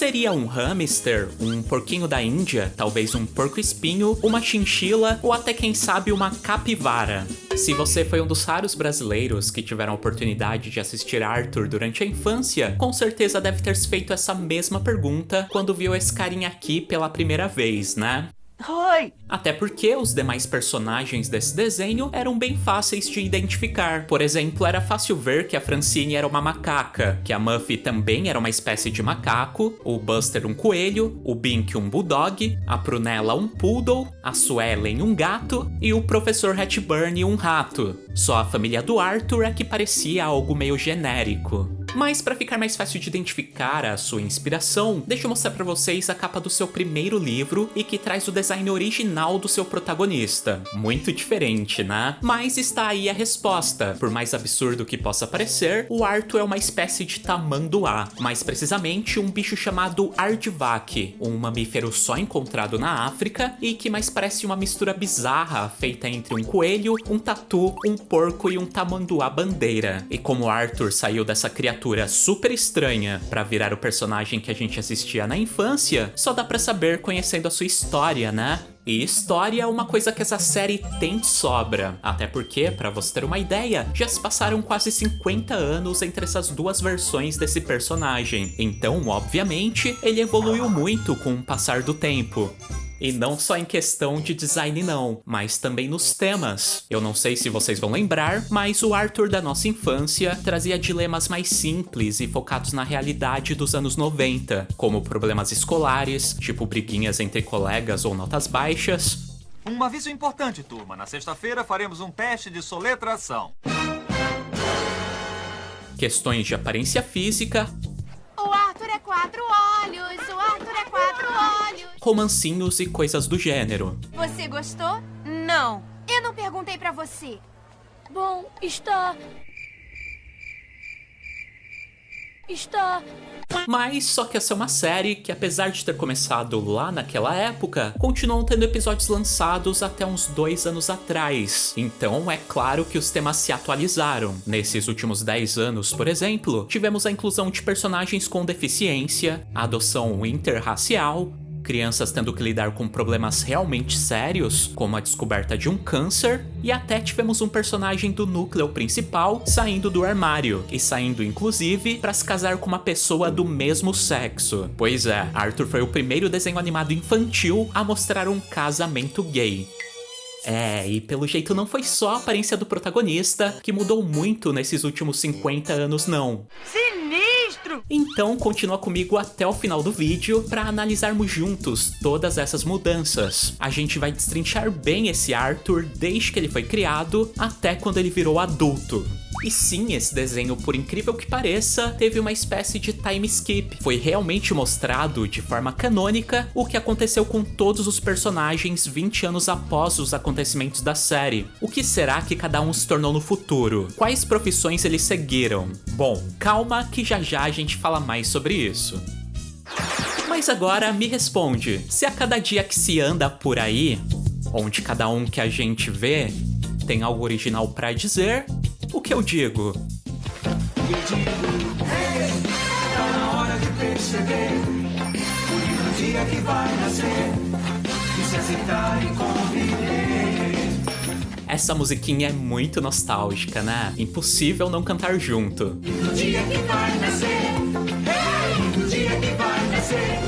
Seria um hamster, um porquinho da Índia, talvez um porco-espinho, uma chinchila ou até quem sabe uma capivara. Se você foi um dos raros brasileiros que tiveram a oportunidade de assistir Arthur durante a infância, com certeza deve ter se feito essa mesma pergunta quando viu esse carinha aqui pela primeira vez, né? Oi! Até porque os demais personagens desse desenho eram bem fáceis de identificar. Por exemplo, era fácil ver que a Francine era uma macaca, que a Muffy também era uma espécie de macaco, o Buster um coelho, o Bink um bulldog, a Prunella um poodle, a Suelen um gato e o Professor Ratburn um rato. Só a família do Arthur é que parecia algo meio genérico. Mas para ficar mais fácil de identificar a sua inspiração, deixa eu mostrar para vocês a capa do seu primeiro livro e que traz o design original do seu protagonista. Muito diferente, né? Mas está aí a resposta. Por mais absurdo que possa parecer, o Arthur é uma espécie de tamanduá, mais precisamente um bicho chamado Aardvark, um mamífero só encontrado na África e que mais parece uma mistura bizarra feita entre um coelho, um tatu, um porco e um tamanduá bandeira. E como Arthur saiu dessa criatura super estranha pra virar o personagem que a gente assistia na infância, só dá pra saber conhecendo a sua história, né? E história é uma coisa que essa série tem de sobra. Até porque, pra você ter uma ideia, já se passaram quase 50 anos entre essas duas versões desse personagem. Então, obviamente, ele evoluiu muito com o passar do tempo. E não só em questão de design não, mas também nos temas. Eu não sei se vocês vão lembrar, mas o Arthur da nossa infância trazia dilemas mais simples e focados na realidade dos anos 90, como problemas escolares, tipo briguinhas entre colegas ou notas baixas. Um aviso importante, turma. Na sexta-feira faremos um teste de soletração. Questões de aparência física. O Arthur é 4 olhos, o Arthur é 4 olhos. Romancinhos e coisas do gênero. Você gostou? Não. Eu não perguntei pra você. Bom, está... Mas só que essa é uma série que, apesar de ter começado lá naquela época, continuam tendo episódios lançados até uns 2 anos atrás. Então é claro que os temas se atualizaram. Nesses últimos 10 anos, por exemplo, tivemos a inclusão de personagens com deficiência, a adoção interracial, crianças tendo que lidar com problemas realmente sérios, como a descoberta de um câncer, e até tivemos um personagem do núcleo principal saindo do armário, e saindo inclusive para se casar com uma pessoa do mesmo sexo. Pois é, Arthur foi o primeiro desenho animado infantil a mostrar um casamento gay. E pelo jeito não foi só a aparência do protagonista que mudou muito nesses últimos 50 anos não. Sinistro! Então continua comigo até o final do vídeo para analisarmos juntos todas essas mudanças. A gente vai destrinchar bem esse Arthur desde que ele foi criado até quando ele virou adulto. E sim, esse desenho, por incrível que pareça, teve uma espécie de time skip. Foi realmente mostrado de forma canônica o que aconteceu com todos os personagens 20 anos após os acontecimentos da série. O que será que cada um se tornou no futuro? Quais profissões eles seguiram? Bom, calma que já já a gente fala mais sobre isso. Mas agora me responde, se a cada dia que se anda por aí, onde cada um que a gente vê tem algo original pra dizer, o que eu digo? Eu digo, hey, tá na hora de perceber o dia que vai nascer e se aceitar e conviver. Essa musiquinha é muito nostálgica, né? Impossível não cantar junto. No dia que vai nascer, hey, no dia que vai nascer.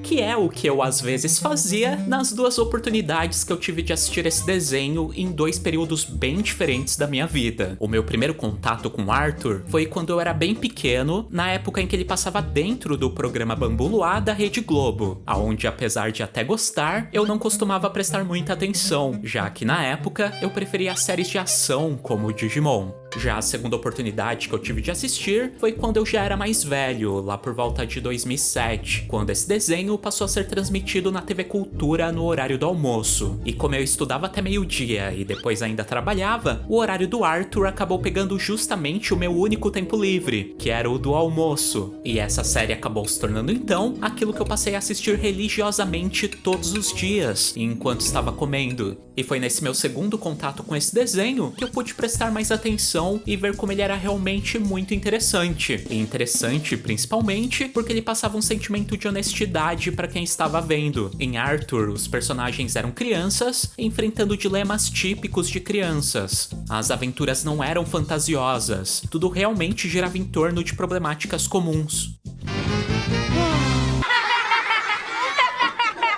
Que é o que eu às vezes fazia nas duas oportunidades que eu tive de assistir esse desenho em 2 períodos bem diferentes da minha vida. O meu primeiro contato com Arthur foi quando eu era bem pequeno, na época em que ele passava dentro do programa Bambu Luar da Rede Globo, aonde apesar de até gostar, eu não costumava prestar muita atenção, já que na época eu preferia séries de ação como o Digimon. Já a segunda oportunidade que eu tive de assistir foi quando eu já era mais velho, lá por volta de 2007, quando esse desenho passou a ser transmitido na TV Cultura no horário do almoço. E como eu estudava até meio-dia e depois ainda trabalhava, o horário do Arthur acabou pegando justamente o meu único tempo livre, que era o do almoço. E essa série acabou se tornando então aquilo que eu passei a assistir religiosamente todos os dias, enquanto estava comendo. E foi nesse meu segundo contato com esse desenho que eu pude prestar mais atenção atenção e ver como ele era realmente muito interessante. E interessante principalmente porque ele passava um sentimento de honestidade para quem estava vendo. Em Arthur, os personagens eram crianças enfrentando dilemas típicos de crianças. As aventuras não eram fantasiosas, tudo realmente girava em torno de problemáticas comuns.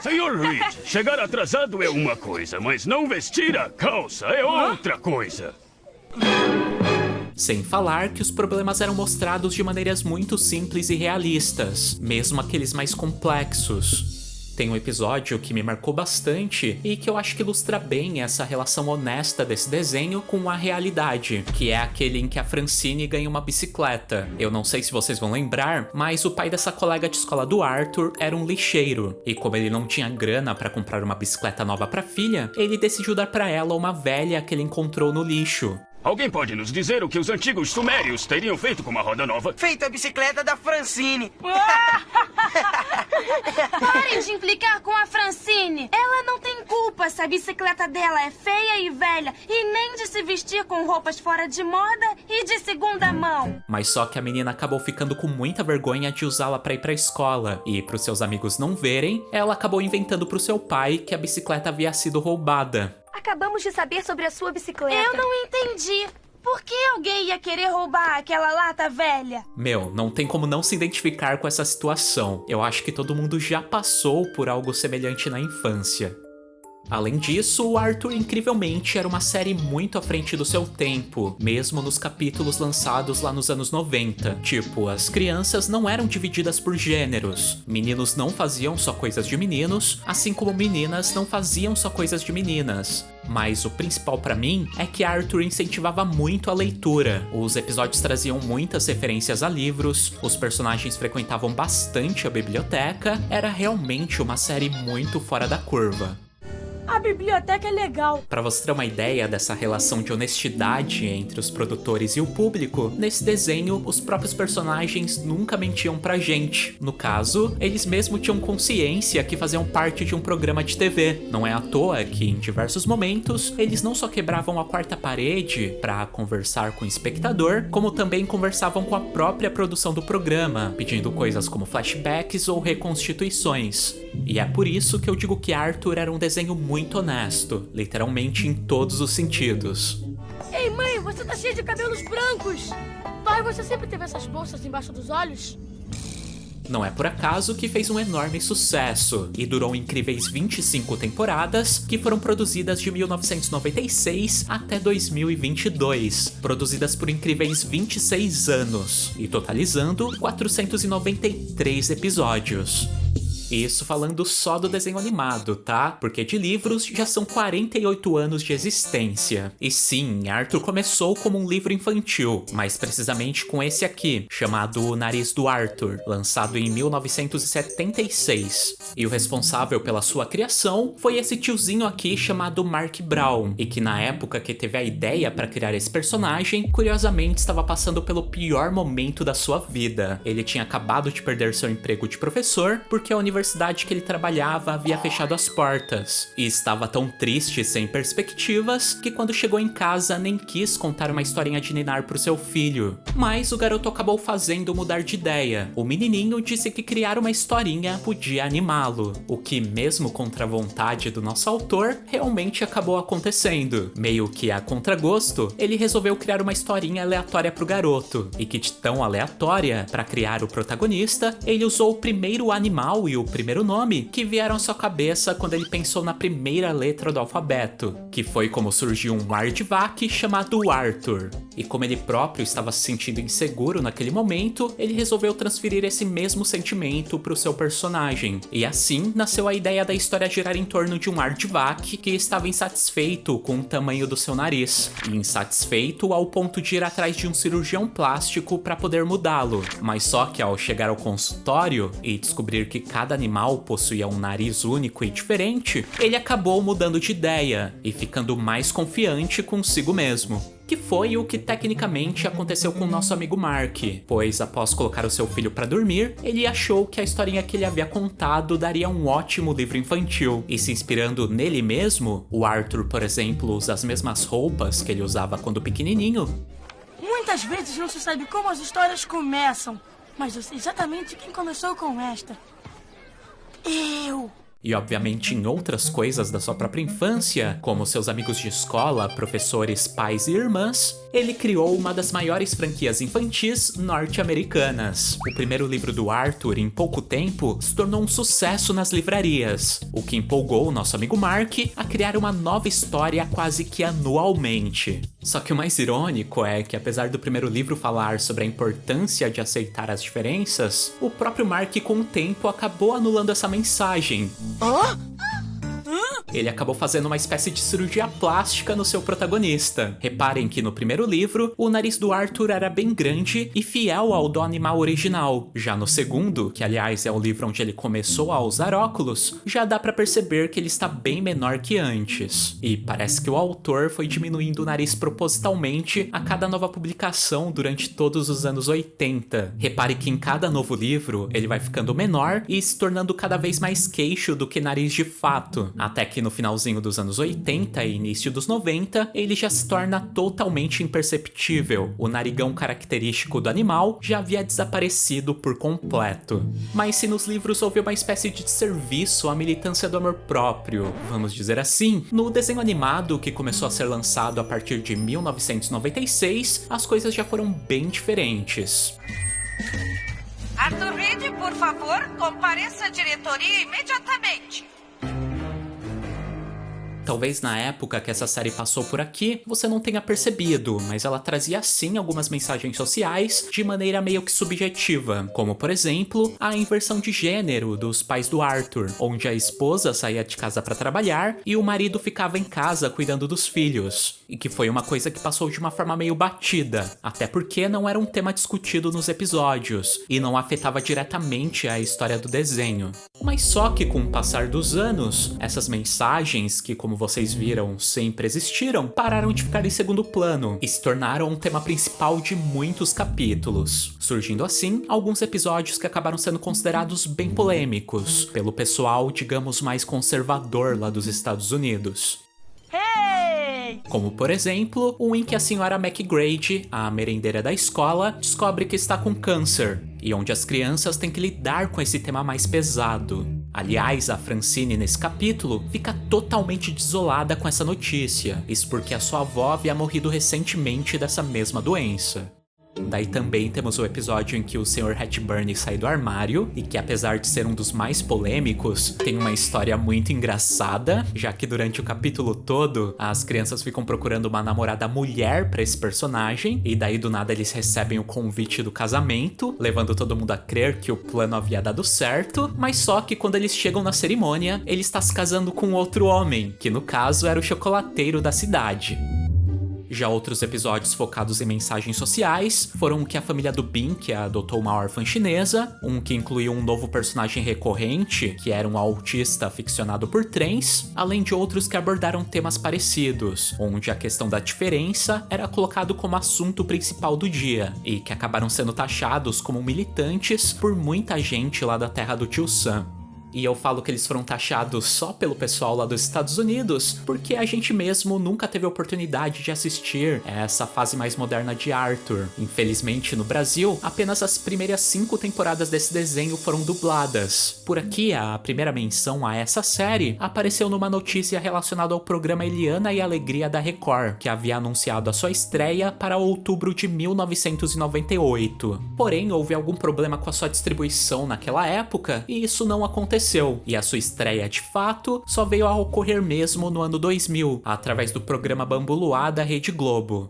Senhor Reed, chegar atrasado é uma coisa, mas não vestir a calça é outra coisa. Sem falar que os problemas eram mostrados de maneiras muito simples e realistas, mesmo aqueles mais complexos. Tem um episódio que me marcou bastante e que eu acho que ilustra bem essa relação honesta desse desenho com a realidade, que é aquele em que a Francine ganha uma bicicleta. Eu não sei se vocês vão lembrar, mas o pai dessa colega de escola do Arthur era um lixeiro, e como ele não tinha grana pra comprar uma bicicleta nova pra filha, ele decidiu dar pra ela uma velha que ele encontrou no lixo. Alguém pode nos dizer o que os antigos sumérios teriam feito com uma roda nova? Feito a bicicleta da Francine. Parem de implicar com a Francine. Ela não tem culpa se a bicicleta dela é feia e velha, e nem de se vestir com roupas fora de moda e de segunda mão. Mas só que a menina acabou ficando com muita vergonha de usá-la pra ir pra escola, e pros seus amigos não verem, ela acabou inventando pro seu pai que a bicicleta havia sido roubada. Acabamos de saber sobre a sua bicicleta. Eu não entendi. Por que alguém ia querer roubar aquela lata velha? Meu, não tem como não se identificar com essa situação. Eu acho que todo mundo já passou por algo semelhante na infância. Além disso, o Arthur incrivelmente era uma série muito à frente do seu tempo, mesmo nos capítulos lançados lá nos anos 90. Tipo, as crianças não eram divididas por gêneros. Meninos não faziam só coisas de meninos, assim como meninas não faziam só coisas de meninas. Mas o principal pra mim é que Arthur incentivava muito a leitura. Os episódios traziam muitas referências a livros, os personagens frequentavam bastante a biblioteca, era realmente uma série muito fora da curva. A biblioteca é legal. Pra você ter uma ideia dessa relação de honestidade entre os produtores e o público, nesse desenho, os próprios personagens nunca mentiam pra gente. No caso, eles mesmo tinham consciência que faziam parte de um programa de TV. Não é à toa que, em diversos momentos, eles não só quebravam a quarta parede pra conversar com o espectador, como também conversavam com a própria produção do programa, pedindo coisas como flashbacks ou reconstituições. E é por isso que eu digo que Arthur era um desenho muito honesto, literalmente em todos os sentidos. Ei, mãe, você tá cheia de cabelos brancos. Pai, você sempre teve essas bolsas embaixo dos olhos? Não é por acaso que fez um enorme sucesso e durou incríveis 25 temporadas, que foram produzidas de 1996 até 2022, produzidas por incríveis 26 anos e totalizando 493 episódios. Isso falando só do desenho animado, tá? Porque de livros já são 48 anos de existência. E sim, Arthur começou como um livro infantil, mais precisamente com esse aqui, chamado O Nariz do Arthur, lançado em 1976. E o responsável pela sua criação foi esse tiozinho aqui chamado Mark Brown, e que na época que teve a ideia para criar esse personagem, curiosamente estava passando pelo pior momento da sua vida. Ele tinha acabado de perder seu emprego de professor, porque a universidade que ele trabalhava havia fechado as portas, e estava tão triste e sem perspectivas que quando chegou em casa nem quis contar uma historinha de ninar pro seu filho. Mas o garoto acabou fazendo mudar de ideia. O menininho disse que criar uma historinha podia animá-lo, o que, mesmo contra a vontade do nosso autor, realmente acabou acontecendo. Meio que a contragosto, ele resolveu criar uma historinha aleatória pro garoto, e que de tão aleatória, para criar o protagonista, ele usou o primeiro animal e o primeiro nome que vieram à sua cabeça quando ele pensou na primeira letra do alfabeto, que foi como surgiu um Aardvark chamado Arthur. E como ele próprio estava se sentindo inseguro naquele momento, ele resolveu transferir esse mesmo sentimento para o seu personagem. E assim nasceu a ideia da história girar em torno de um Aardvark que estava insatisfeito com o tamanho do seu nariz, e insatisfeito ao ponto de ir atrás de um cirurgião plástico para poder mudá-lo. Mas só que ao chegar ao consultório e descobrir que cada animal possuía um nariz único e diferente, ele acabou mudando de ideia e ficando mais confiante consigo mesmo. Que foi o que tecnicamente aconteceu com o nosso amigo Mark, pois após colocar o seu filho para dormir, ele achou que a historinha que ele havia contado daria um ótimo livro infantil, e se inspirando nele mesmo, o Arthur, por exemplo, usa as mesmas roupas que ele usava quando pequenininho. Muitas vezes não se sabe como as histórias começam, mas eu sei exatamente quem começou com esta. Eu! E obviamente em outras coisas da sua própria infância, como seus amigos de escola, professores, pais e irmãs, ele criou uma das maiores franquias infantis norte-americanas. O primeiro livro do Arthur, em pouco tempo, se tornou um sucesso nas livrarias, o que empolgou o nosso amigo Mark a criar uma nova história quase que anualmente. Só que o mais irônico é que, apesar do primeiro livro falar sobre a importância de aceitar as diferenças, o próprio Mark, com o tempo, acabou anulando essa mensagem. Ele acabou fazendo uma espécie de cirurgia plástica no seu protagonista. Reparem que no primeiro livro, o nariz do Arthur era bem grande e fiel ao do animal original. Já no segundo, que aliás é o livro onde ele começou a usar óculos, já dá pra perceber que ele está bem menor que antes. E parece que o autor foi diminuindo o nariz propositalmente a cada nova publicação durante todos os anos 80. Repare que em cada novo livro, ele vai ficando menor e se tornando cada vez mais queixo do que nariz de fato. Até que no finalzinho dos anos 80 e início dos 90, ele já se torna totalmente imperceptível. O narigão característico do animal já havia desaparecido por completo. Mas se nos livros houve uma espécie de serviço à militância do amor próprio, vamos dizer assim, no desenho animado que começou a ser lançado a partir de 1996, as coisas já foram bem diferentes. Arthur Reed, por favor, compareça à diretoria imediatamente. Talvez na época que essa série passou por aqui, você não tenha percebido, mas ela trazia sim algumas mensagens sociais de maneira meio que subjetiva, como por exemplo, a inversão de gênero dos pais do Arthur, onde a esposa saía de casa para trabalhar e o marido ficava em casa cuidando dos filhos, e que foi uma coisa que passou de uma forma meio batida, até porque não era um tema discutido nos episódios, e não afetava diretamente a história do desenho. Mas só que com o passar dos anos, essas mensagens que, como vocês viram, sempre existiram, pararam de ficar em segundo plano e se tornaram um tema principal de muitos capítulos, surgindo assim alguns episódios que acabaram sendo considerados bem polêmicos pelo pessoal, digamos, mais conservador lá dos Estados Unidos. Como, por exemplo, um em que a senhora McGrady, a merendeira da escola, descobre que está com câncer, e onde as crianças têm que lidar com esse tema mais pesado. Aliás, a Francine, nesse capítulo, fica totalmente desolada com essa notícia, isso porque a sua avó havia morrido recentemente dessa mesma doença. Daí também temos o episódio em que o Sr. Ratburn sai do armário e que, apesar de ser um dos mais polêmicos, tem uma história muito engraçada, já que durante o capítulo todo as crianças ficam procurando uma namorada mulher pra esse personagem e daí do nada eles recebem o convite do casamento, levando todo mundo a crer que o plano havia dado certo, mas só que quando eles chegam na cerimônia, ele está se casando com outro homem, que no caso era o chocolateiro da cidade. Já outros episódios focados em mensagens sociais foram um que a família do Bean, que adotou uma órfã chinesa, um que incluiu um novo personagem recorrente, que era um autista ficcionado por trens, além de outros que abordaram temas parecidos, onde a questão da diferença era colocado como assunto principal do dia, e que acabaram sendo taxados como militantes por muita gente lá da terra do Tio Sam. E eu falo que eles foram taxados só pelo pessoal lá dos Estados Unidos, porque a gente mesmo nunca teve a oportunidade de assistir essa fase mais moderna de Arthur. Infelizmente, no Brasil, apenas as primeiras 5 temporadas desse desenho foram dubladas. Por aqui, a primeira menção a essa série apareceu numa notícia relacionada ao programa Eliana e Alegria da Record, que havia anunciado a sua estreia para outubro de 1998. Porém, houve algum problema com a sua distribuição naquela época, e isso não aconteceu. E a sua estreia, de fato, só veio a ocorrer mesmo no ano 2000, através do programa Bambu Luar da Rede Globo.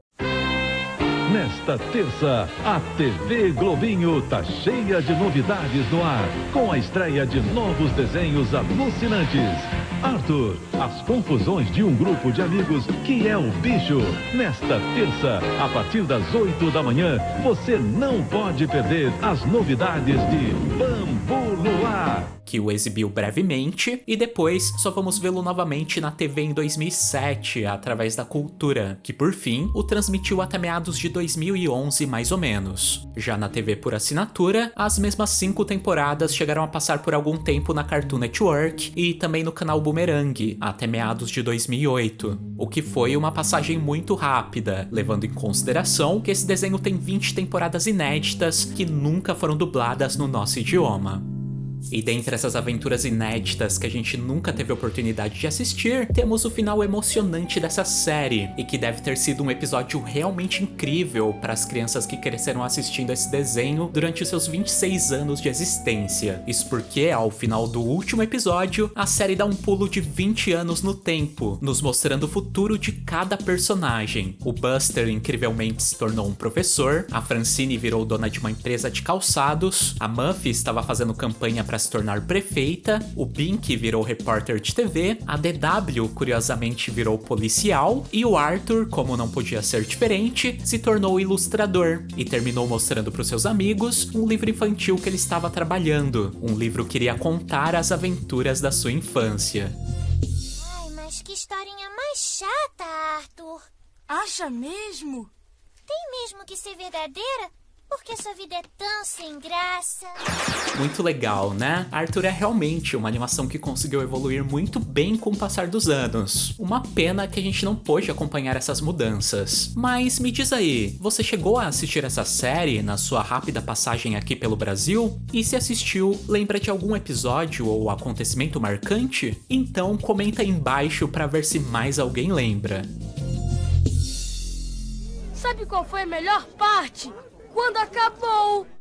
Nesta terça, a TV Globinho tá cheia de novidades no ar, com a estreia de novos desenhos alucinantes. Arthur, as confusões de um grupo de amigos que é o bicho. Nesta terça, a partir das 8 da manhã, você não pode perder as novidades de Bambu Luar. que o exibiu brevemente, e depois só vamos vê-lo novamente na TV em 2007, através da Cultura, que por fim o transmitiu até meados de 2011 mais ou menos. Já na TV por assinatura, as mesmas 5 temporadas chegaram a passar por algum tempo na Cartoon Network e também no canal Boomerang, até meados de 2008, o que foi uma passagem muito rápida, levando em consideração que esse desenho tem 20 temporadas inéditas que nunca foram dubladas no nosso idioma. E dentre essas aventuras inéditas que a gente nunca teve oportunidade de assistir, temos o final emocionante dessa série, e que deve ter sido um episódio realmente incrível para as crianças que cresceram assistindo esse desenho durante os seus 26 anos de existência. Isso porque, ao final do último episódio, a série dá um pulo de 20 anos no tempo, nos mostrando o futuro de cada personagem. O Buster incrivelmente se tornou um professor, a Francine virou dona de uma empresa de calçados, a Muffy estava fazendo campanha para se tornar prefeita, o Bink virou repórter de TV, a DW curiosamente virou policial e o Arthur, como não podia ser diferente, se tornou ilustrador e terminou mostrando para os seus amigos um livro infantil que ele estava trabalhando, um livro que iria contar as aventuras da sua infância. Ai, mas que historinha mais chata, Arthur. Acha mesmo? Tem mesmo que ser verdadeira? Porque sua vida é tão sem graça. Muito legal, né? Arthur é realmente uma animação que conseguiu evoluir muito bem com o passar dos anos. Uma pena que a gente não pôde acompanhar essas mudanças. Mas me diz aí, você chegou a assistir essa série na sua rápida passagem aqui pelo Brasil? E se assistiu, lembra de algum episódio ou acontecimento marcante? Então comenta aí embaixo pra ver se mais alguém lembra. Sabe qual foi a melhor parte? Quando acabou!